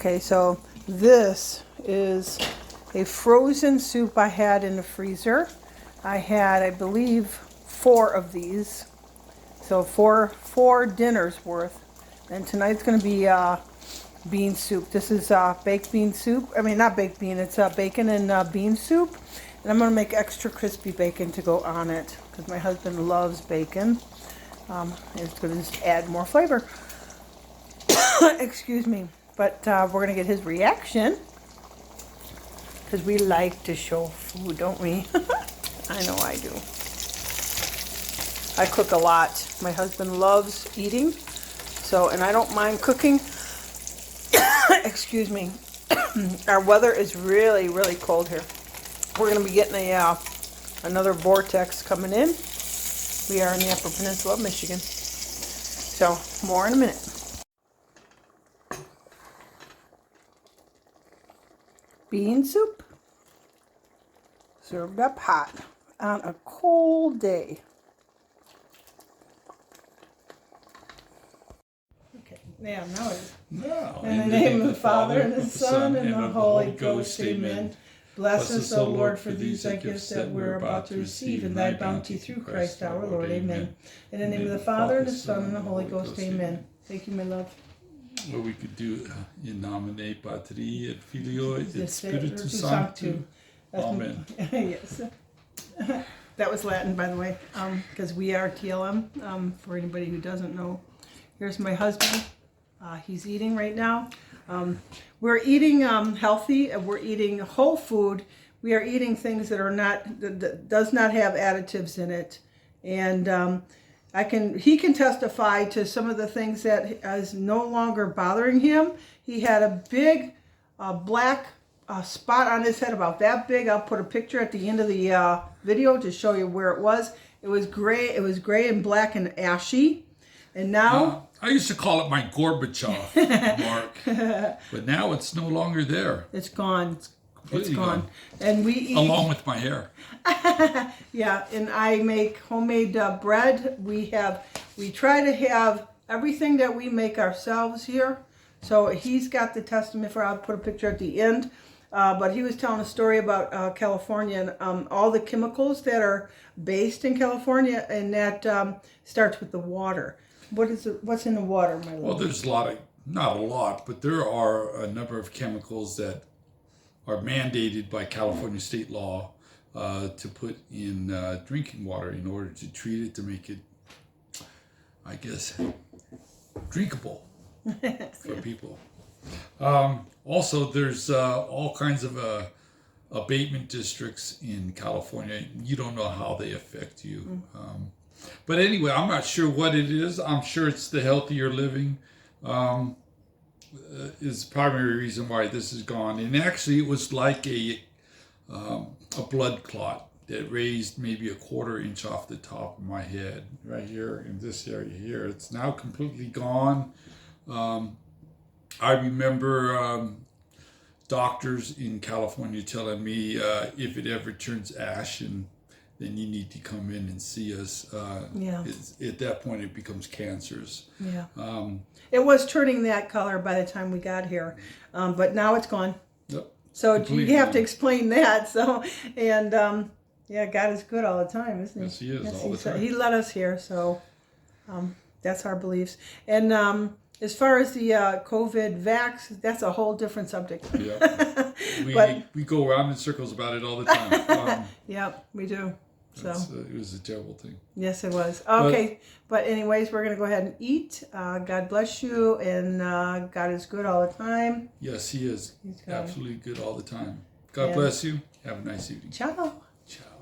Okay, so this is a frozen soup I had in the freezer. I had, I believe, 4 of these. So four dinners worth. And tonight's going to be bean soup. This is baked bean soup. I mean, not baked bean, it's bacon and bean soup. And I'm going to make extra crispy bacon to go on it because my husband loves bacon. It's going to just add more flavor. Excuse me. But we're going to get his reaction because we like to show food, don't we? I know I do. I cook a lot. My husband loves eating, so, and I don't mind cooking. Excuse me. Our weather is really, really cold here. We're going to be getting another vortex coming in. We are in the Upper Peninsula of Michigan. So, more in a minute. Bean soup, served up hot on a cold day. Okay, now in the name of the Father, and the Son, and the Holy Ghost, amen. Bless us, O Lord, for these thy gifts that we're about to receive in thy bounty through Christ our Lord, amen. In the name of the Father, and the Son, and the Holy Ghost, amen. Thank you, my love. Or we could do in nomine Patri et Filio et Spiritus Sancti. Amen. Yes. That was Latin, by the way, because we are TLM. For anybody who doesn't know, here's my husband. He's eating right now. We're eating healthy. We're eating whole food. We are eating things that are not that does not have additives in it, and he can testify to some of the things that is no longer bothering him. He had a big black spot on his head about that big. I'll put a picture at the end of the video to show you where it was. It was gray. It was gray and black and ashy. And now I used to call it my Gorbachev mark, but now it's no longer there. It's gone. Completely gone. And we eat along with my hair. Yeah, and I make homemade bread. We try to have everything that we make ourselves here. So he's got the testament for. I'll put a picture at the end. But he was telling a story about California and all the chemicals that are based in California, and that starts with the water. What's in the water, my love? Well, there's not a lot, but there are a number of chemicals that are mandated by California state law to put in drinking water in order to treat it, to make it, I guess, drinkable for people. Also, there's all kinds of abatement districts in California. You don't know how they affect you. But anyway, I'm not sure what it is. I'm sure it's the healthier living is the primary reason why this is gone. And actually, it was like a blood clot that raised maybe a 1/4 inch off the top of my head, right here in this area here. It's now completely gone. I remember doctors in California telling me if it ever turns ashen, then you need to come in and see us. At that point, it becomes cancerous. Yeah. It was turning that color by the time we got here, but now it's gone. Yep. So you have to explain that. So, and God is good all the time, isn't he? Yes, he is all the time. He led us here, so that's our beliefs. And as far as the COVID vax, that's a whole different subject. Yeah. We go around in circles about it all the time. Yep, we do. So it was a terrible thing. Yes, it was. Okay, but anyways, we're going to go ahead and eat. God bless you, and God is good all the time. Yes, he is. Absolutely good all the time. God bless you. Have a nice evening. Ciao. Ciao.